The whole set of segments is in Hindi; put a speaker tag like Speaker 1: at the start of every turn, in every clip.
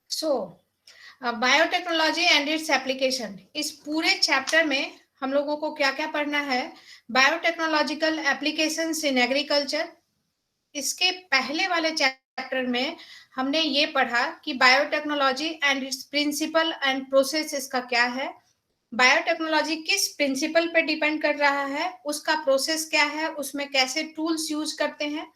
Speaker 1: So biotechnology and its application, इस पूरे चैप्टर में हम लोगों को क्या क्या पढ़ना है? Biotechnological applications in agriculture. इसके पहले वाले चैप्टर में हमने ये पढ़ा कि biotechnology and its principle and process इसका क्या है, बायोटेक्नोलॉजी किस प्रिंसिपल पे डिपेंड कर रहा है, उसका प्रोसेस क्या है, उसमें कैसे टूल्स यूज करते हैं।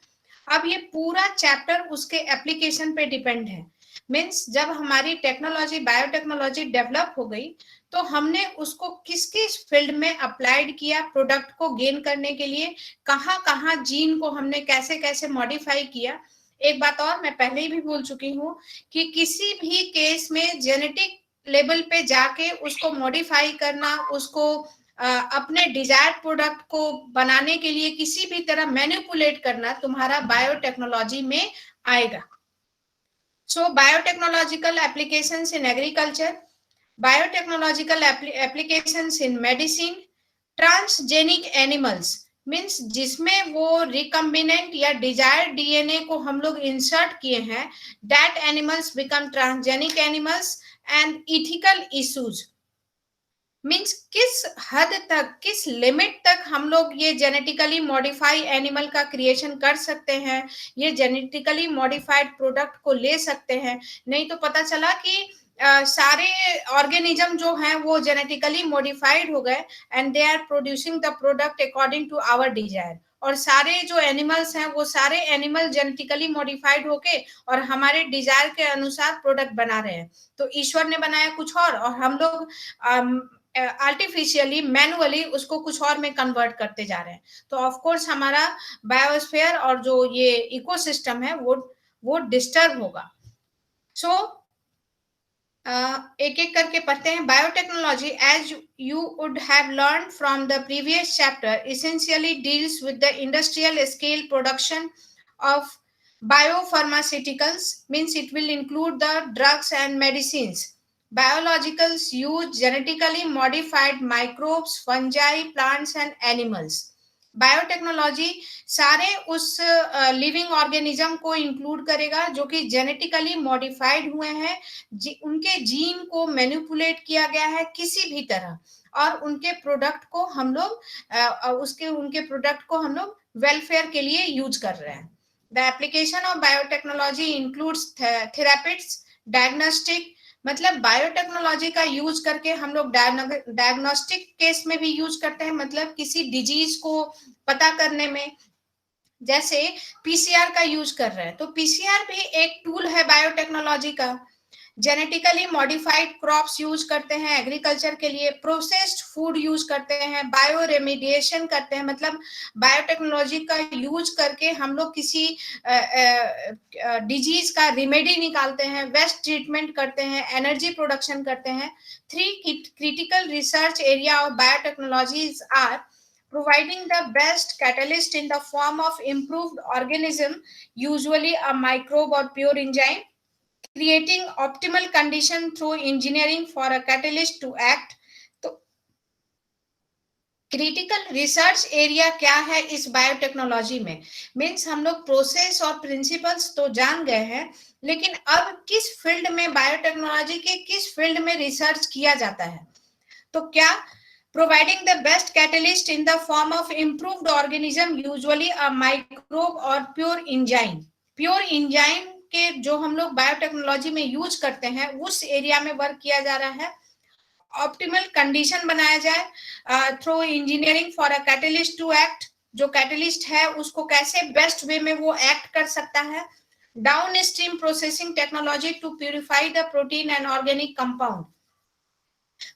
Speaker 1: अब ये पूरा चैप्टर उसके एप्लीकेशन पे डिपेंड है। मीन्स जब हमारी टेक्नोलॉजी बायोटेक्नोलॉजी डेवलप हो गई तो हमने उसको किस किस फील्ड में अप्लाइड किया, प्रोडक्ट को गेन करने के लिए कहाँ कहाँ जीन को हमने कैसे कैसे मॉडिफाई किया। एक बात और मैं पहले ही भी बोल चुकी हूँ कि किसी भी केस में जेनेटिक लेवल पे जाके उसको मॉडिफाई करना, उसको अपने डिजायर्ड प्रोडक्ट को बनाने के लिए किसी भी तरह मैनिपुलेट करना तुम्हारा बायोटेक्नोलॉजी में आएगा। So biotechnological applications in agriculture, biotechnological applications in medicine, transgenic animals means जिसमें वो रिकम्बिनेंट या डिजायर्ड डीएनए को हम लोग इंसर्ट किए हैं, that animals become transgenic animals. And ethical issues means किस हद तक, किस लिमिट तक हम लोग ये जेनेटिकली मॉडिफाई एनिमल का क्रिएशन कर सकते हैं, ये जेनेटिकली मॉडिफाइड प्रोडक्ट को ले सकते हैं। नहीं तो पता चला कि सारे ऑर्गेनिज्म जो हैं वो जेनेटिकली मॉडिफाइड हो गए and they are producing the product according to our desire, और सारे जो एनिमल्स हैं वो सारे एनिमल जेनेटिकली मॉडिफाइड होके और हमारे डिजायर के अनुसार प्रोडक्ट बना रहे हैं। तो ईश्वर ने बनाया कुछ और हम लोग आर्टिफिशियली मैनुअली उसको कुछ और में कन्वर्ट करते जा रहे हैं। तो ऑफ कोर्स हमारा बायोस्फीयर और जो ये इकोसिस्टम है वो डिस्टर्ब होगा। सो एक एक करके पढ़ते हैं। Biotechnology as you would have learn from the previous chapter essentially deals with the industrial scale production of biopharmaceuticals, means it will include the drugs and medicines. Biologicals use genetically modified microbes, fungi, plants and animals. Biotechnology सारे उस लिविंग ऑर्गेनिज्म को इंक्लूड करेगा जो कि जेनेटिकली मॉडिफाइड हुए हैं, उनके जीन को मैनिपुलेट किया गया है किसी भी तरह, और उनके प्रोडक्ट को हम लोग उनके प्रोडक्ट को हम लोग वेलफेयर के लिए यूज कर रहे हैं। The application of biotechnology includes therapeutics, diagnostic, मतलब बायोटेक्नोलॉजी का यूज करके हम लोग डायग्नोस्टिक केस में भी यूज करते हैं, मतलब किसी डिजीज को पता करने में, जैसे पीसीआर का यूज कर रहे हैं। तो पीसीआर भी एक टूल है बायोटेक्नोलॉजी का। जेनेटिकली मॉडिफाइड क्रॉप्स यूज करते हैं एग्रीकल्चर के लिए, प्रोसेस्ड फूड यूज करते हैं, बायो रेमिडिएशन करते हैं, मतलब बायोटेक्नोलॉजी का यूज करके हम लोग किसी डिजीज का रिमेडी निकालते हैं, वेस्ट ट्रीटमेंट करते हैं, एनर्जी प्रोडक्शन करते हैं। 3 critical research area of biotechnologies are providing the best catalyst in the form of improved organism, usually a microbe or pure enzyme, creating optimal condition through engineering for a catalyst to act. तो क्रिटिकल रिसर्च एरिया क्या है इस बायोटेक्नोलॉजी में? मीन्स हम लोग प्रोसेस और प्रिंसिपल्स तो जान गए हैं, लेकिन अब किस फील्ड में, बायोटेक्नोलॉजी के किस फील्ड में रिसर्च किया जाता है? तो क्या providing the best catalyst in the form of improved organism, usually a microbe or pure enzyme. Pure enzyme के जो हम लोग बायोटेक्नोलॉजी में यूज करते हैं उस एरिया में वर्क किया जा रहा है। ऑप्टिमल कंडीशन बनाया जाए through engineering for a catalyst to act, जो कैटलिस्ट है उसको कैसे बेस्ट वे में वो एक्ट कर सकता है। Down stream processing technology to purify the protein and organic compound.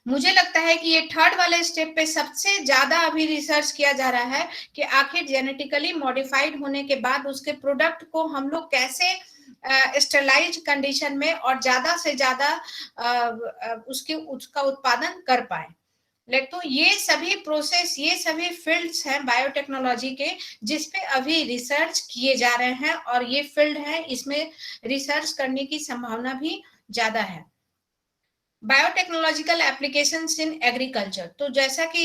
Speaker 1: मुझे लगता है कि ये थर्ड वाले स्टेप पे सबसे ज्यादा अभी रिसर्च किया जा रहा है कि आखिर जेनेटिकली मॉडिफाइड होने के बाद उसके प्रोडक्ट को हम लोग कैसे स्टेरलाइज कंडीशन में और ज्यादा से ज्यादा उसका उत्पादन कर पाए। तो ये सभी प्रोसेस, ये सभी फील्ड्स हैं बायोटेक्नोलॉजी के जिसपे अभी रिसर्च किए जा रहे हैं, और ये फील्ड है, इसमें रिसर्च करने की संभावना भी ज्यादा है। बायोटेक्नोलॉजिकल एप्लीकेशंस इन एग्रीकल्चर, तो जैसा कि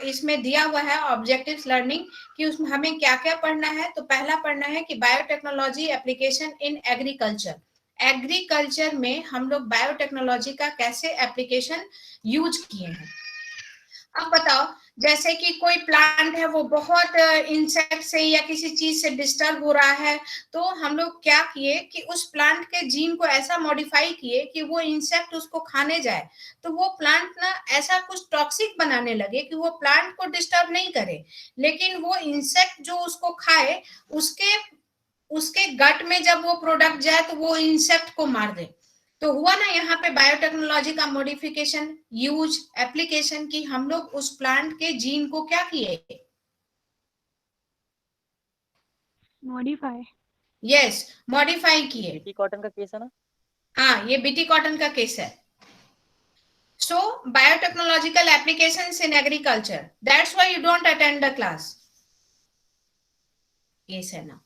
Speaker 1: इसमें दिया हुआ है ऑब्जेक्टिव्स लर्निंग कि उसमें हमें क्या क्या पढ़ना है। तो पहला पढ़ना है कि biotechnology application in agriculture. Agriculture में हम लोग बायोटेक्नोलॉजी का कैसे एप्लीकेशन यूज किए हैं। अब बताओ, जैसे कि कोई प्लांट है वो बहुत इंसेक्ट से या किसी चीज से डिस्टर्ब हो रहा है, तो हम लोग क्या किए कि उस प्लांट के जीन को ऐसा मॉडिफाई किए कि वो इंसेक्ट उसको खाने जाए, तो वो प्लांट ना ऐसा कुछ टॉक्सिक बनाने लगे कि वो प्लांट को डिस्टर्ब नहीं करे, लेकिन वो इंसेक्ट जो उसको खाए उसके उसके गट में जब वो प्रोडक्ट जाए तो वो इंसेक्ट को मार दे। तो हुआ ना यहाँ पे बायोटेक्नोलॉजी का मॉडिफिकेशन, यूज, एप्लीकेशन की हम लोग उस प्लांट के जीन को क्या किए,
Speaker 2: मॉडिफाई।
Speaker 1: यस, मॉडिफाई किए।
Speaker 3: बीटी कॉटन का केस है ना?
Speaker 1: हाँ, ये बीटी कॉटन का केस है। So biotechnological applications in agriculture, that's why you don't attend the class. Yes है ना।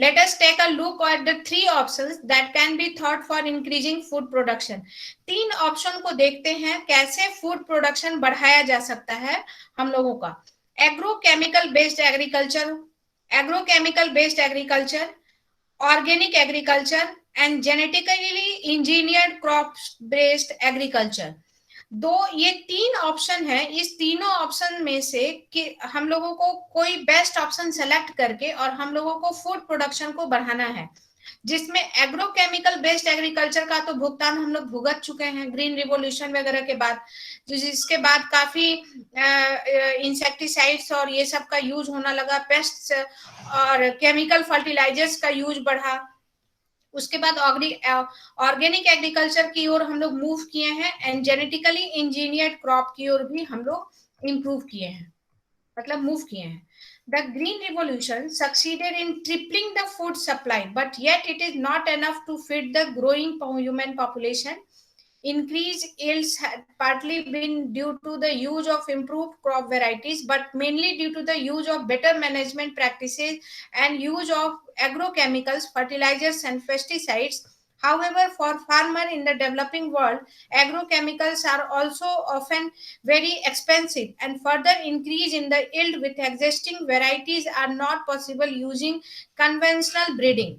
Speaker 1: Let us take a look at the three options that can be thought for increasing food production. तीन ऑप्शन को देखते हैं कैसे फूड प्रोडक्शन बढ़ाया जा सकता है हम लोगों का। Agrochemical based agriculture, agrochemical based agriculture, organic agriculture and genetically engineered crop based agriculture. दो, ये तीन ऑप्शन है, इस तीनों ऑप्शन में से कि हम लोगों को कोई बेस्ट ऑप्शन सेलेक्ट करके और हम लोगों को फूड प्रोडक्शन को बढ़ाना है, जिसमें एग्रोकेमिकल बेस्ड एग्रीकल्चर का तो भुगतान हम लोग भुगत चुके हैं ग्रीन रिवॉल्यूशन वगैरह के बाद, जिसके बाद काफी इंसेक्टिसाइड्स और ये सब का यूज होना लगा, पेस्ट्स और केमिकल फर्टिलाइजर्स का यूज बढ़ा। उसके बाद ऑर्गेनिक एग्रीकल्चर की ओर हम लोग मूव किए हैं एंड जेनेटिकली इंजीनियर्ड क्रॉप की ओर भी हम लोग इम्प्रूव किए हैं, मतलब मूव किए हैं। The green revolution succeeded in tripling the food supply, but yet it is not enough to feed the growing human population. Increased yields had partly been due to the use of improved crop varieties, but mainly due to the use of better management practices and use of agrochemicals, fertilizers, and pesticides. However, for farmers in the developing world, agrochemicals are also often very expensive, and further increase in the yield with existing varieties are not possible using conventional breeding.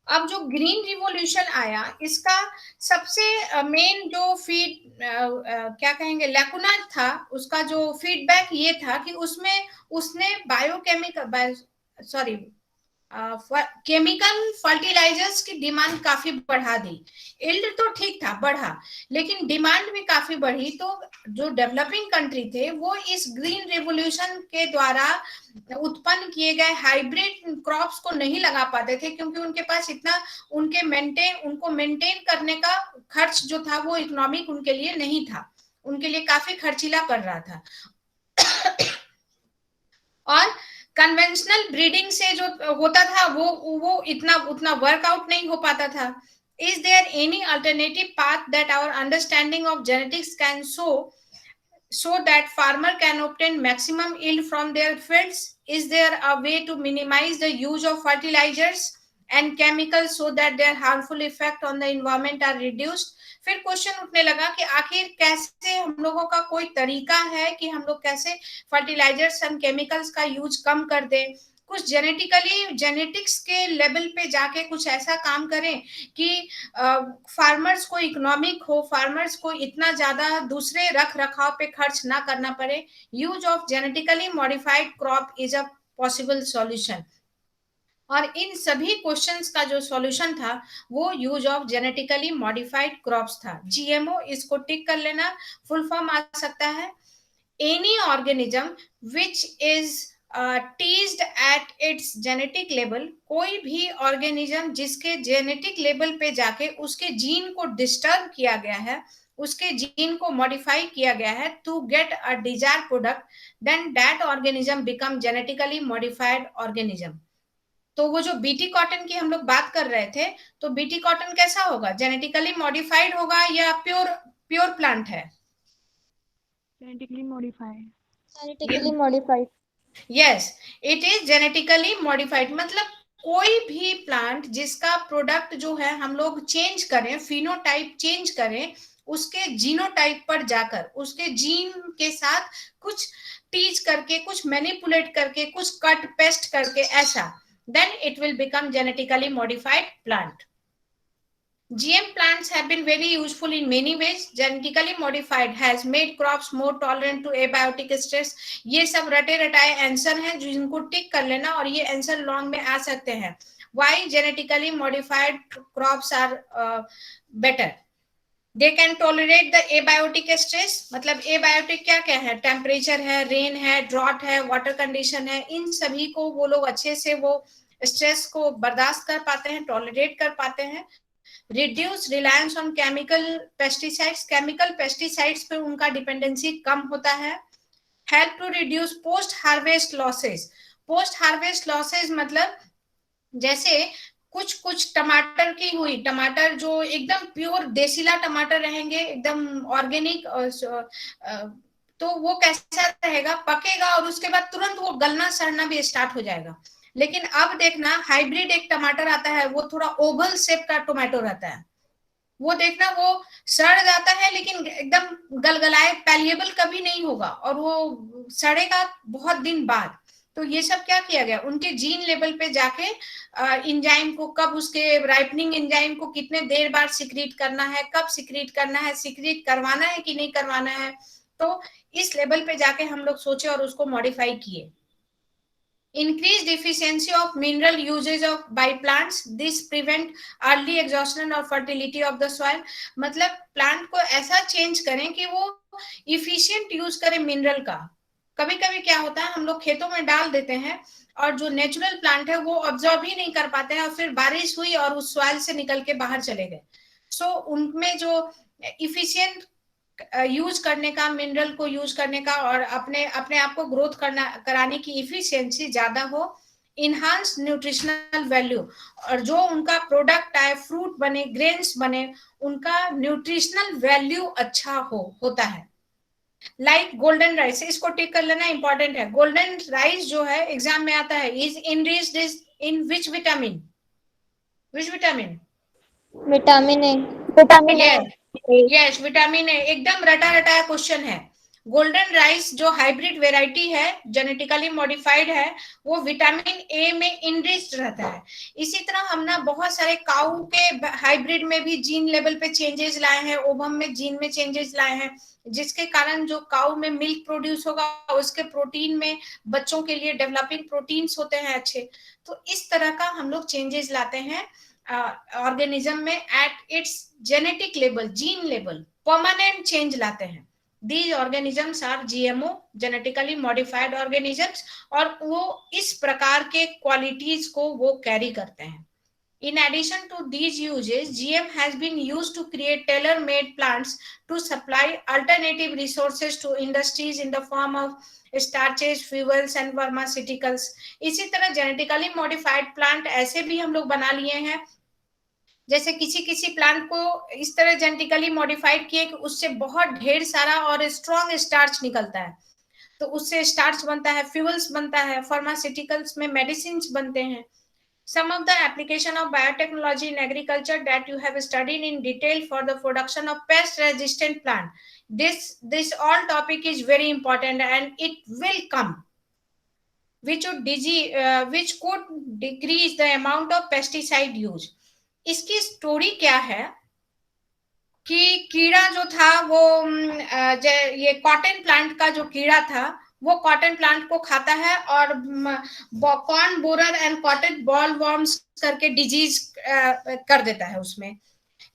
Speaker 1: अब जो ग्रीन रिवॉल्यूशन आया, इसका सबसे मेन जो क्या कहेंगे लैकुना था, उसका जो फीडबैक ये था कि उसमें उसने बायोकेमिकल सॉरी केमिकल फर्टिलाइजर्स की डिमांड काफी बढ़ा दी। इल्ड तो ठीक था, बढ़ा, लेकिन डिमांड भी काफी बढ़ी। तो जो डेवलपिंग कंट्री थे वो इस ग्रीन रेवोल्यूशन के द्वारा उत्पन्न किए गए हाइब्रिड क्रॉप्स को नहीं लगा पाते थे, क्योंकि उनके पास इतना उनको मेंटेन करने का खर्च जो था वो इकोनॉमिक उनके लिए नहीं था, उनके लिए काफी खर्चीला पड़ रहा था। और कन्वेंशनल ब्रीडिंग से जो होता था वो उतना वर्कआउट नहीं हो पाता था। Is there any alternative path that our understanding of genetics can so that farmer can obtain maximum yield from their fields? Is there a way to minimize the use of fertilizers and chemicals so that their harmful effect on the environment are reduced? फिर क्वेश्चन उठने लगा कि आखिर कैसे हम लोगों का कोई तरीका है कि हम लोग कैसे फर्टिलाइजर्स एंड केमिकल्स का यूज कम कर दें, कुछ जेनेटिक्स के लेवल पे जाके कुछ ऐसा काम करें कि फार्मर्स को इकोनॉमिक हो, फार्मर्स को इतना ज्यादा दूसरे रख रखाव पे खर्च ना करना पड़े। Use of genetically modified crop is a possible solution. और इन सभी क्वेश्चंस का जो सॉल्यूशन था वो use of genetically modified crops था, जीएमओ। इसको टिक कर लेना, फुल फॉर्म आ सकता है any organism which is teased eight its genetic level. कोई भी ऑर्गेनिज्म जिसके जेनेटिक लेवल पे जाके उसके जीन को डिस्टर्ब किया गया है, उसके जीन को मॉडिफाई किया गया है to get a desire product, then that organism become genetically modified organism. तो वो जो बीटी कॉटन की हम लोग बात कर रहे थे, तो बीटी कॉटन कैसा होगा, जेनेटिकली मॉडिफाइड होगा या प्योर प्लांट है?
Speaker 2: Genetically modified.
Speaker 4: Genetically modified.
Speaker 1: Yes, it is genetically modified. मतलब कोई भी प्लांट जिसका प्रोडक्ट जो है हम लोग चेंज करें, फिनोटाइप चेंज करें, उसके जीनोटाइप पर जाकर उसके जीन के साथ कुछ टीच करके, कुछ मैनिपुलेट करके, कुछ कट पेस्ट करके, ऐसा, then it will become genetically modified plant. GM plants have been very useful in many ways. Genetically modified has made crops more tolerant to abiotic stress. ये सब रटे रटाए आंसर हैं जिनको टिक कर लेना और ये आंसर लॉन्ग में आ सकते हैं. Why genetically modified crops are better? They can tolerate the abiotic stress. मतलब abiotic क्या क्या है? टेम्परेचर है, रेन है, ड्रॉट है, वाटर कंडीशन है. इन सभी को वो लोग अच्छे से वो स्ट्रेस को बर्दाश्त कर पाते हैं, टॉलरेट कर पाते हैं. Reduce reliance on chemical pesticides. Chemical pesticides पे उनका डिपेंडेंसी कम होता है. Help to reduce post harvest losses. Post harvest losses मतलब जैसे कुछ कुछ टमाटर की हुई, टमाटर जो एकदम प्योर देसीला टमाटर रहेंगे, एकदम ऑर्गेनिक, तो वो कैसा रहेगा, पकेगा और उसके बाद तुरंत वो गलना सड़ना भी स्टार्ट हो जाएगा. लेकिन अब देखना हाइब्रिड एक टमाटर आता है, वो थोड़ा ओवल शेप का टोमेटो रहता है. वो देखना वो सड़ जाता है लेकिन एकदम गलगलाए, पैलिएबल कभी नहीं होगा और वो सड़ेगा बहुत दिन बाद. तो ये सब क्या किया गया, उनके जीन लेवल पे जाके इंजाइम को कब, उसके राइपनिंग इंजाइम को कितने देर बाद सिक्रीट करना है, कब सिक्रीट करना है, सिक्रीट करवाना है कि नहीं करवाना है, तो इस लेवल पे जाके हम लोग सोचे और उसको मॉडिफाई किए. Increased efficiency of mineral usage of by plants. This prevent early exhaustion or fertility of the soil. मतलब प्लांट को ऐसा चेंज करें कि वो इफिशिएंट यूज करें मिनरल का. कभी कभी क्या होता है, हम लोग खेतों में डाल देते हैं और जो नेचुरल प्लांट है वो ऑब्जॉर्ब ही नहीं कर पाते हैं और फिर बारिश हुई और उस सॉइल से निकल के बाहर चले गए. सो उनमें जो इफिशिएंट यूज करने का, मिनरल को यूज करने का और अपने अपने आप को ग्रोथ कराने की इफिशियंसी ज्यादा हो. इनहांस न्यूट्रिशनल वैल्यू, और जो उनका प्रोडक्ट आए, फ्रूट बने, ग्रेन्स बने, उनका न्यूट्रिशनल वैल्यू अच्छा होता है. लाइक गोल्डन राइस, इसको टिक कर लेना, इंपॉर्टेंट है. गोल्डन राइस जो है एग्जाम में आता है, is enriched in which vitamin? Which vitamin?
Speaker 4: Vitamin A.
Speaker 1: Yes, vitamin A. एकदम रटा रटाया क्वेश्चन है. गोल्डन राइस जो हाइब्रिड वेराइटी है, जेनेटिकली मॉडिफाइड है, वो विटामिन ए में इनरिच्ड रहता है. इसी तरह हम ना बहुत सारे काऊ के हाइब्रिड में भी जीन लेवल पे चेंजेस लाए हैं, ओवम में जीन में चेंजेस लाए हैं, जिसके कारण जो काऊ में मिल्क प्रोड्यूस होगा उसके प्रोटीन में बच्चों के लिए डेवलपिंग प्रोटीन्स होते हैं अच्छे. तो इस तरह का हम लोग चेंजेस लाते हैं ऑर्गेनिज्म में at its genetic level, gene level, permanent change लाते हैं. These organisms are GMO, genetically modified organisms, और वो इस प्रकार के क्वालिटीज को वो कैरी करते हैं. In addition to these uses, GM has been used to create tailor-made plants to supply alternative resources to industries in the form of starches, fuels and pharmaceuticals. इसी तरह genetically modified plant ऐसे भी हम लोग बना लिए हैं, जैसे किसी किसी प्लांट को इस तरह जेनेटिकली मॉडिफाइड किए कि उससे बहुत ढेर सारा और स्ट्रॉन्ग स्टार्च निकलता है, तो उससे स्टार्च बनता है, फ्यूल्स बनता है, फार्मास्यूटिकल्स में मेडिसिन बनते हैं. Some of the application of biotechnology in agriculture that you have studied in detail for the production of pest resistant plant. This all topic is very important and it will come, which could decrease the amount of pesticide use. इसकी स्टोरी क्या है कि कीड़ा जो था वो ये कॉटन प्लांट का जो कीड़ा था वो कॉटन प्लांट को खाता है और corn borer and cotton ball worms करके डिजीज कर देता है उसमें.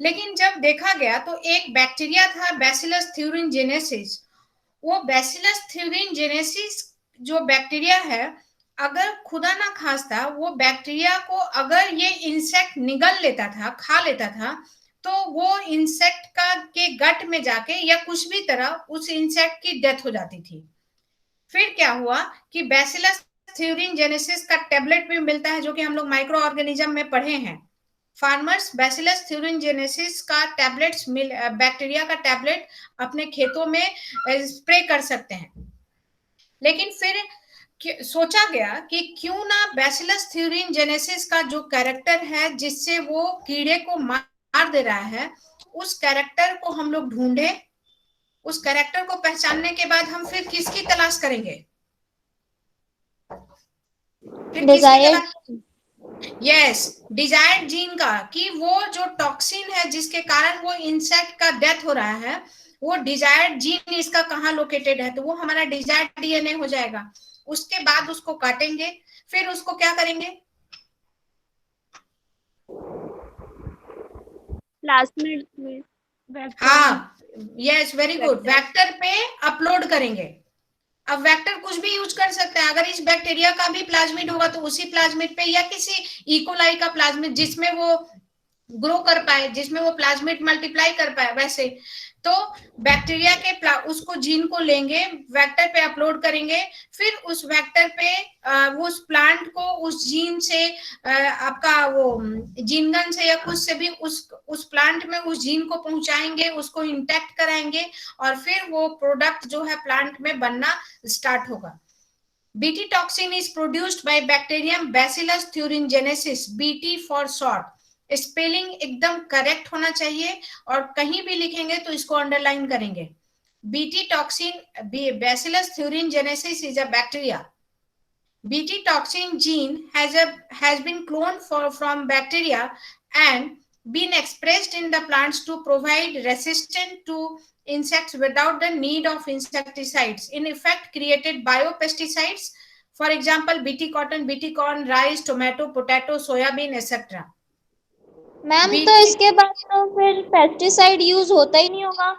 Speaker 1: लेकिन जब देखा गया तो एक बैक्टीरिया था बैसिलस थ्यूरिनजेनेसिस. वो बैसिलस थ्यूरिनजेनेसिस जो बैक्टीरिया है, अगर खुदा ना खास्ता वो बैक्टीरिया को अगर ये इंसेक्ट निगल लेता था, खा लेता था, तो वो इंसेक्ट के गट में जाके या कुछ भी तरह उस इंसेक्ट की डेथ हो जाती थी. फिर क्या हुआ कि बैसिलस थ्यूरिनजेनेसिस का टैबलेट भी मिलता है, जो कि हम लोग माइक्रो ऑर्गेनिज्म में पढ़े हैं. फार्मर्स बैसिलस थ्यूरिनजेनेसिस का टैबलेट्स बैक्टीरिया का टैबलेट अपने खेतों में स्प्रे कर सकते हैं. लेकिन फिर सोचा गया कि क्यों ना बैसिलस थ्यूरिनजेनेसिस का जो कैरेक्टर है जिससे वो कीड़े को मार दे रहा है, उस कैरेक्टर को हम लोग ढूंढे. उस कैरेक्टर को पहचानने के बाद हम फिर किसकी तलाश करेंगे? यस, डिजायर्ड जीन का, कि वो जो टॉक्सिन है जिसके कारण वो इंसेक्ट का डेथ हो रहा है, वो डिजायर्ड जीन इसका कहाँ लोकेटेड है, तो वो हमारा डिजायर्ड डीएनए हो जाएगा। उसके बाद उसको काटेंगे, फिर उसको क्या करेंगे?
Speaker 2: प्लाज्मिड में, वेक्टर में,
Speaker 1: हाँ, यस, वेरी गुड, वेक्टर पे अपलोड करेंगे। अब वेक्टर कुछ भी यूज कर सकते हैं, अगर इस बैक्टीरिया का भी प्लाज्मिड होगा तो उसी प्लाज्मिड पे, या किसी इकोलाई का प्लाज्मिड जिसमें वो ग्रो कर पाए, जिसमें वो प्लाज्मिड मल्टीप्लाई कर पाए, वैसे तो बैक्टीरिया के उसको जीन को लेंगे, वेक्टर पे अपलोड करेंगे, फिर उस वेक्टर पे वो उस प्लांट को उस जीन से आपका वो जीन गन से या कुछ से भी उस प्लांट में उस जीन को पहुंचाएंगे, उसको इंटैक्ट कराएंगे, और फिर वो प्रोडक्ट जो है प्लांट में बनना स्टार्ट होगा। BT toxin is produced by bacterium bacillus thuringiensis, BT for short. Spelling एकदम करेक्ट होना चाहिए, और कहीं भी लिखेंगे तो इसको अंडरलाइन करेंगे। BT toxin, bacillus thuringiensis is a bacteria. BT toxin gene has been cloned from bacteria and been expressed in the plants to provide resistance to insects without the need of insecticides. In effect, created biopesticides. For example, BT cotton, BT corn, rice, tomato, potato, soyabean, etc.
Speaker 4: Ma'am तो
Speaker 1: BT
Speaker 4: इसके बाद तो फिर पेस्टिसाइड यूज होता ही नहीं होगा?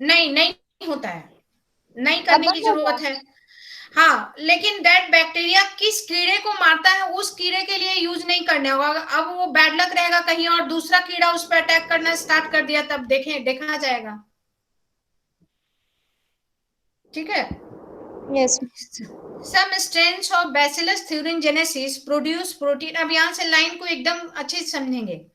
Speaker 1: नहीं होता है, नहीं करने की
Speaker 4: बंद हो
Speaker 1: जरूरत
Speaker 4: गया?
Speaker 1: है। हाँ, लेकिन दैट बैक्टीरिया किस कीड़े को मारता है उस कीड़े के लिए यूज नहीं करने होगा। अब वो बैड लक रहेगा कहीं और दूसरा कीड़ा उस पर अटैक करना स्टार्ट कर दिया, तब देखा जाएगा। ठीक है।
Speaker 4: Yes.
Speaker 1: Some strains of Bacillus thuringiensis produce protein, अब यहां से लाइन को एकदम अच्छे से समझेंगे।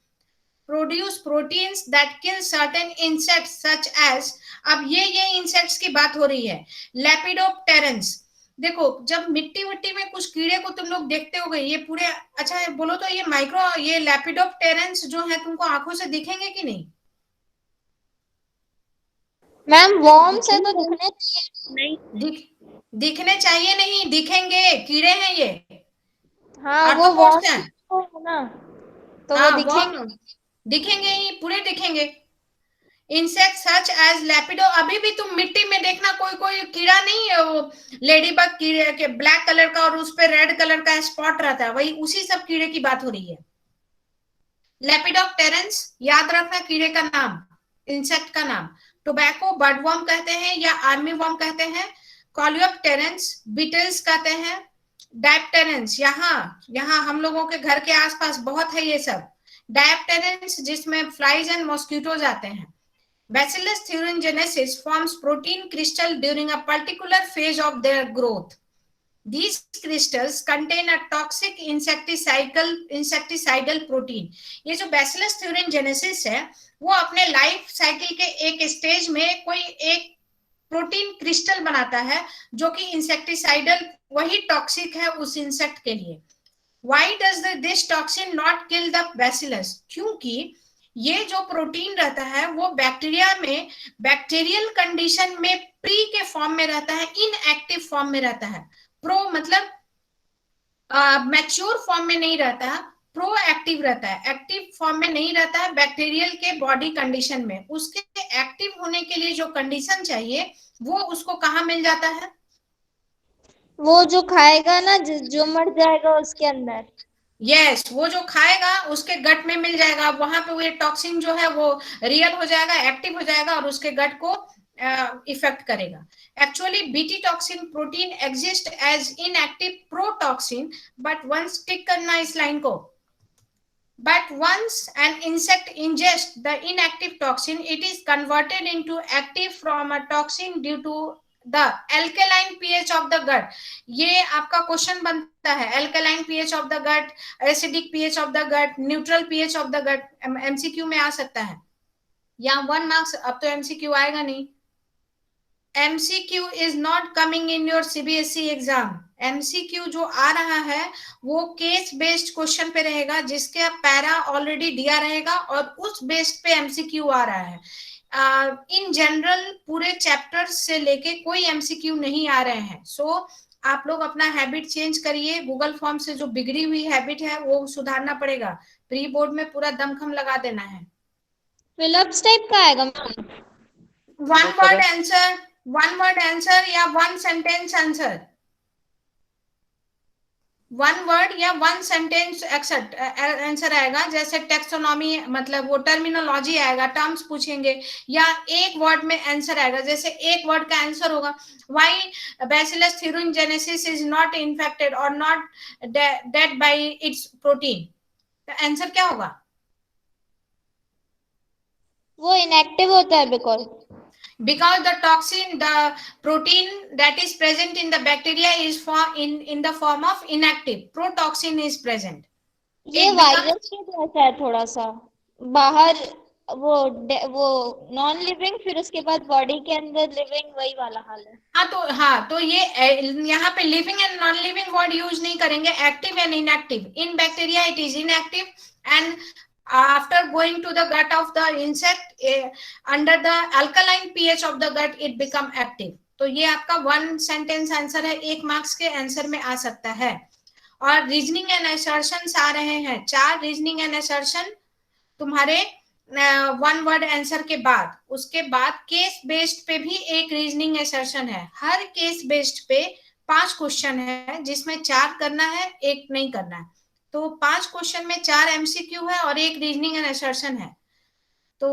Speaker 1: Produce proteins that kill certain insects such as, अब ये इंसेक्ट्स की बात हो रही है। लेपिडोप्टेरन्स, देखो जब मिट्टी मिट्टी में कुछ कीड़े को तुम लोग देखते होगे, ये पूरे, अच्छा बोलो तो ये माइक्रो, ये लेपिडोप्टेरन्स जो है तुमको आंखों से दिखेंगे कि नहीं?
Speaker 4: मैम वॉर्म से तो दिखने चाहिए।
Speaker 2: नहीं,
Speaker 1: दिखने चाहिए नहीं, दिखेंगे, कीड़े हैं ये,
Speaker 4: हाँ वो
Speaker 1: आर्थ्रोपोड्स
Speaker 4: वॉर्म
Speaker 1: हैं।
Speaker 4: है ना, तो वो
Speaker 1: हाँ,
Speaker 4: दिखेंगे।
Speaker 1: दिखेंगे ही, पूरे दिखेंगे। इंसेक्ट सच एज लेपिडो, अभी भी तुम मिट्टी में देखना कोई कोई कीड़ा नहीं है, वो लेडी बग कीड़े के ब्लैक कलर का और उस पे रेड कलर का स्पॉट रहता है, वही उसी सब कीड़े की बात हो रही है। लेपिडोप्टेरन्स, याद रखना कीड़े का नाम, इंसेक्ट का नाम। टोबैको बर्डवर्म कहते हैं या आर्मी वर्म कहते हैं। कॉलियोप्टेरन्स बीटल्स कहते हैं। डायप्टेरन्स, यहाँ हम लोगों के घर के आसपास बहुत है ये सब। डायप्टेरन्स जिसमें फ्लाइज एंड मॉस्किटोज आते हैं। Bacillus thuringiensis forms protein crystal during a particular phase of their growth. These crystals contain a toxic insecticidal protein. ये जो Bacillus thuringiensis है, वो अपने लाइफ साइकिल के एक स्टेज में कोई एक प्रोटीन क्रिस्टल बनाता है जो कि इंसेक्टिसाइडल, वही टॉक्सिक है उस इंसेक्ट के लिए। Why does this toxin not kill the bacillus? क्योंकि ये जो प्रोटीन रहता है वो बैक्टीरिया में बैक्टीरियल कंडीशन में प्री के फॉर्म में रहता है, इनएक्टिव फॉर्म में रहता है। प्रो मतलब मैच्योर फॉर्म में नहीं रहता है, प्रो एक्टिव रहता है, एक्टिव फॉर्म में नहीं रहता है बैक्टीरियल के बॉडी कंडीशन में। उसके एक्टिव होने के लिए जो कंडीशन चाहिए वो उसको कहाँ मिल जाता है?
Speaker 4: वो जो खाएगा ना, जो मर जाएगा उसके अंदर।
Speaker 1: यस, वो जो खाएगा उसके गट में मिल जाएगा, वहां पे वो टॉक्सिन जो है वो रियल हो जाएगा, एक्टिव हो जाएगा और उसके गट को इफेक्ट करेगा। Actually BT toxin protein exist as inactive protoxin, but once tick करना इस लाइन को, but once an insect ingests the inactive toxin, it is converted into active from a toxin due to the alkaline pH of the gut. ये आपका क्वेश्चन बनता है, alkaline pH of the gut, acidic pH of the gut, neutral pH of the gut, MCQ में आ सकता है। यहाँ 1 मार्क्स, अब तो MCQ आएगा नहीं। MCQ is not coming in your CBSE exam. MCQ जो आ रहा है वो केस बेस्ड क्वेश्चन पे रहेगा, जिसके पैरा ऑलरेडी दिया रहेगा और उस बेस्ड पे MCQ आ रहा है। इन जनरल पूरे चैप्टर से लेके कोई MCQ नहीं आ रहे हैं। सो आप लोग अपना हैबिट चेंज करिए, गूगल फॉर्म से जो बिगड़ी हुई हैबिट है वो सुधारना पड़ेगा, प्री बोर्ड में पूरा दमखम लगा देना है।
Speaker 4: फिलिप्स टाइप का आएगा मैम?
Speaker 1: वन वर्ड आंसर या one sentence answer, one word या वन सेंटेंस आंसर आएगा। जैसे टेक्सोनॉमी मतलब वो टर्मिनोलॉजी आएगा, टर्म्स पूछेंगे, या एक वर्ड में आंसर आएगा। जैसे एक वर्ड का आंसर होगा why bacillus thuringiensis is not infected और not dead by its protein, तो आंसर क्या होगा?
Speaker 4: वो इनएक्टिव होता है
Speaker 1: because the toxin, the protein that is present in the bacteria is in the form of inactive, protoxin is present.
Speaker 4: ये वायरस के जैसा है थोड़ा सा, बाहर वो नॉन लिविंग, फिर उसके बाद बॉडी के अंदर लिविंग, वही वाला हाल है।
Speaker 1: हाँ तो ये यहाँ पे living and non living word use नहीं करेंगे, active and inactive. In bacteria it is inactive and after going to the gut of the insect under the alkaline pH of the gut it become active। तो ये आपका वन सेंटेंस आंसर है, 1 मार्क्स के आंसर में आ सकता है। और रीजनिंग एंड असर्शंस आ रहे हैं, 4 रीजनिंग एंड असर्शन तुम्हारे वन वर्ड आंसर के बाद। उसके बाद केस बेस्ड पे भी एक रीजनिंग असर्शन है। हर केस बेस्ड पे 5 क्वेश्चन है, जिसमें 4 करना है, 1 नहीं करना है। तो 5 क्वेश्चन में 4 एमसीक्यू है और 1 रीजनिंग एंड असर्शन है। तो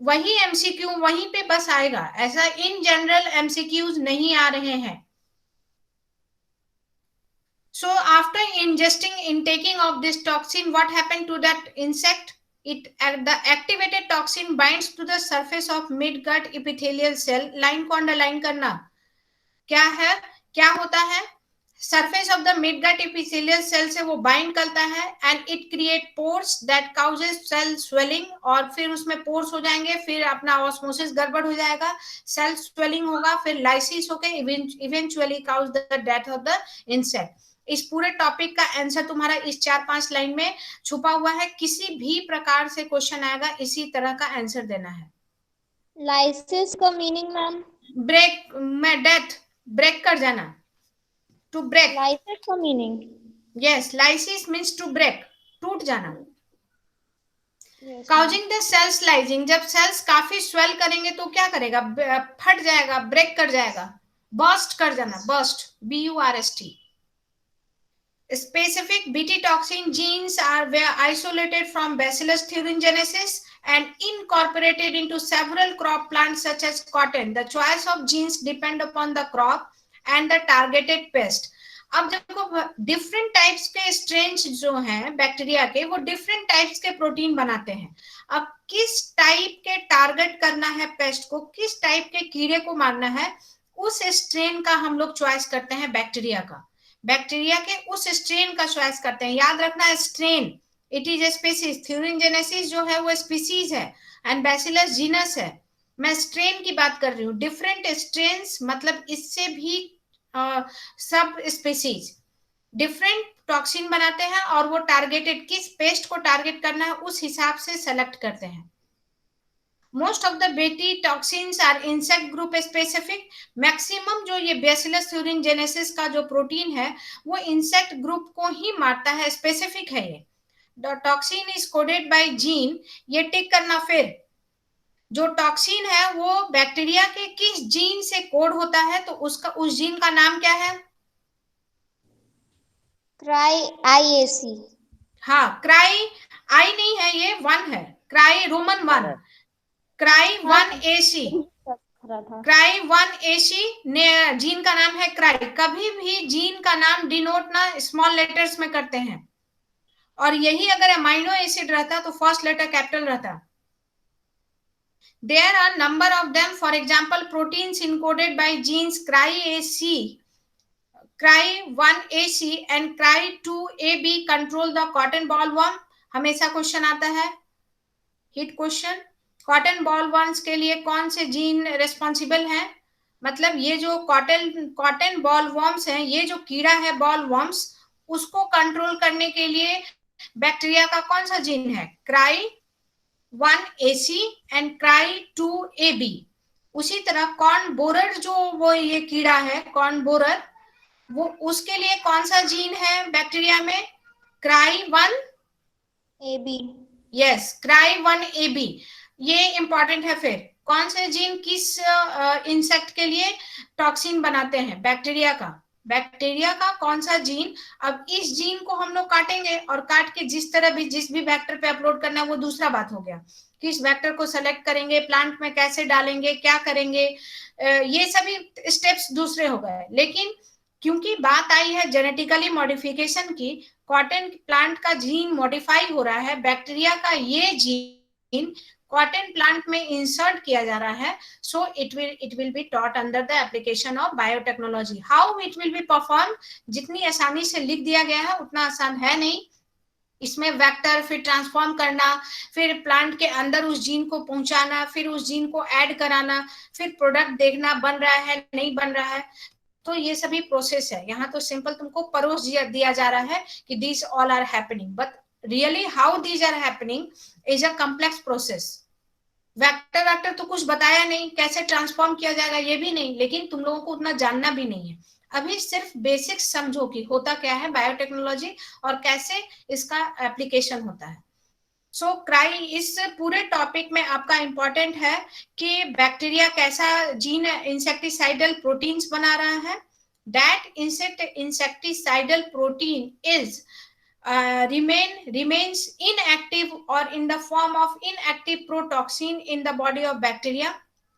Speaker 1: वही एमसीक्यू वहीं पे बस आएगा, ऐसा इन जनरल एमसीक्यूज नहीं आ रहे हैं। So after intaking of this toxin, what happened to that insect? The activated toxin binds to the surface of midgut epithelial cell। Line को अंडरलाइन करना, क्या होता है? Surface of the midgut epithelial cell से वो बाइंड करता है and it create pores that causes cell swelling, और फिर उसमें पोर्स हो जाएंगे, फिर अपना ऑस्मोसिस गड़बड़ हो जाएगा, सेल स्वेलिंग होगा, फिर लाइसिस होकर eventually cause the death of the insect. इस पूरे टॉपिक का आंसर तुम्हारा इस 4-5 लाइन में छुपा हुआ है। किसी भी प्रकार से क्वेश्चन आएगा, इसी तरह का आंसर देना है।
Speaker 4: लाइसिस का मीनिंग मैम?
Speaker 1: ब्रेक में डेथ, ब्रेक कर जाना, टू ब्रेक।
Speaker 4: लाइसिस का meaning?
Speaker 1: Yes, lysis means to break, टूट जाना।
Speaker 4: yes,
Speaker 1: causing the cell lysing, जब सेल्स काफी स्वेल करेंगे तो क्या करेगा? फट जाएगा, ब्रेक कर जाएगा, बर्स्ट कर जाना, burst, BURST। Specific Bt toxin genes were isolated from Bacillus thuringiensis and incorporated into several crop plants such as cotton. The choice of genes depend upon the crop and the targeted pest। अब देखो डिफरेंट टाइप्स के स्ट्रेन्स जो हैं बैक्टीरिया के, वो डिफरेंट टाइप्स के प्रोटीन बनाते हैं। अब किस टाइप के टारगेट करना है पेस्ट को, किस टाइप के कीड़े को मारना है, उस स्ट्रेन का हम लोग चॉइस करते हैं। बैक्टीरिया के उस स्ट्रेन का चॉइस करते हैं। याद रखना, strain it is a species, thuringiensis जो है वो स्पीसीज है एंड बैसिलस जीनस है। मैं स्ट्रेन की बात कर रही हूँ। डिफरेंट स्ट्रेन्स मतलब इससे भी सब स्पीसीज डिफरेंट टॉक्सिन बनाते हैं और वो टारगेटेड, किस पेस्ट को टारगेट करना है उस हिसाब से सेलेक्ट करते हैं। Most of the Bt toxins are insect group specific. Maximum जो ये बैसिलस thuringiensis का जो प्रोटीन है वो इंसेक्ट ग्रुप को ही मारता है, स्पेसिफिक है ये। The toxin is coded by gene, ये टिक करना। फिर जो टॉक्सिन है वो बैक्टीरिया के किस जीन से कोड होता है, तो उस जीन का नाम क्या है?
Speaker 4: IAC।
Speaker 1: हाँ, क्राई आई नहीं है, ये 1 है, cry Roman 1, cry 1AC, cry 1AC ने जीन का नाम है क्राई। कभी भी जीन का नाम डिनोट ना स्मॉल लेटर्स में करते हैं, और यही अगर अमाइनो एसिड रहता तो फर्स्ट लेटर कैपिटल रहता। There are number of them, for example proteins encoded by genes cry1AC and cry2AB control the cotton bollworm। हमेशा क्वेश्चन आता है, हिट क्वेश्चन, कॉटन बॉलवर्म्स के लिए कौन से जीन रेस्पॉन्सिबल हैं? मतलब ये जो कॉटन बॉलवर्म्स हैं, ये जो कीड़ा है बॉलवर्म्स, उसको कंट्रोल करने के लिए बैक्टीरिया का कौन सा जीन है? cry1AC and cry2AB। उसी तरह कॉर्न बोरर जो वो ये कीड़ा है, कॉर्न बोरर, वो उसके लिए कौन सा जीन है बैक्टीरिया में? cry1
Speaker 4: AB।
Speaker 1: यस, cry1AB, ये इंपॉर्टेंट है। फिर कौन से जीन किस इंसेक्ट के लिए टॉक्सिन बनाते हैं? बैक्टीरिया का कौन सा जीन? अब इस जीन को हम लोग काटेंगे और काट के जिस तरह भी जिस भी वेक्टर पे अपलोड करना है वो दूसरा बात हो गया। किस वेक्टर को सेलेक्ट करेंगे, प्लांट में कैसे डालेंगे, क्या करेंगे, ये सभी स्टेप्स दूसरे हो गए। लेकिन क्योंकि बात आई है जेनेटिकली मॉडिफिकेशन की, कॉटन प्लांट का जीन मॉडिफाई हो रहा है, बैक्टीरिया का ये जीन कॉटन प्लांट में इंसर्ट किया जा रहा है, so it will be taught under the application of biotechnology. How it will be perform, जितनी आसानी से लिख दिया गया है उतना आसान है नहीं। इसमें वेक्टर फिर ट्रांसफॉर्म करना, फिर प्लांट के अंदर उस जीन को पहुंचाना, फिर उस जीन को ऐड कराना, फिर प्रोडक्ट देखना बन रहा है नहीं बन रहा है, तो ये सभी प्रोसेस है। यहाँ तो सिंपल तुमको परोस दिया जा रहा है कि this all are happening, but really how these are happening is a complex process. Vector तो कुछ बताया नहीं, कैसे ट्रांसफॉर्म किया जाएगा ये भी नहीं, लेकिन तुम लोगों को उतना जानना भी नहीं है। अभी सिर्फ बेसिक्स समझो कि होता क्या है बायोटेक्नोलॉजी और कैसे इसका एप्लीकेशन होता है। सो क्राई इस पूरे टॉपिक में आपका इंपॉर्टेंट है कि बैक्टीरिया कैसा जीन इंसेक्टिसाइडल प्रोटीन्स बना रहा है। That insecticidal protein is remains inactive or in the form of inactive protoxin in the body of bacteria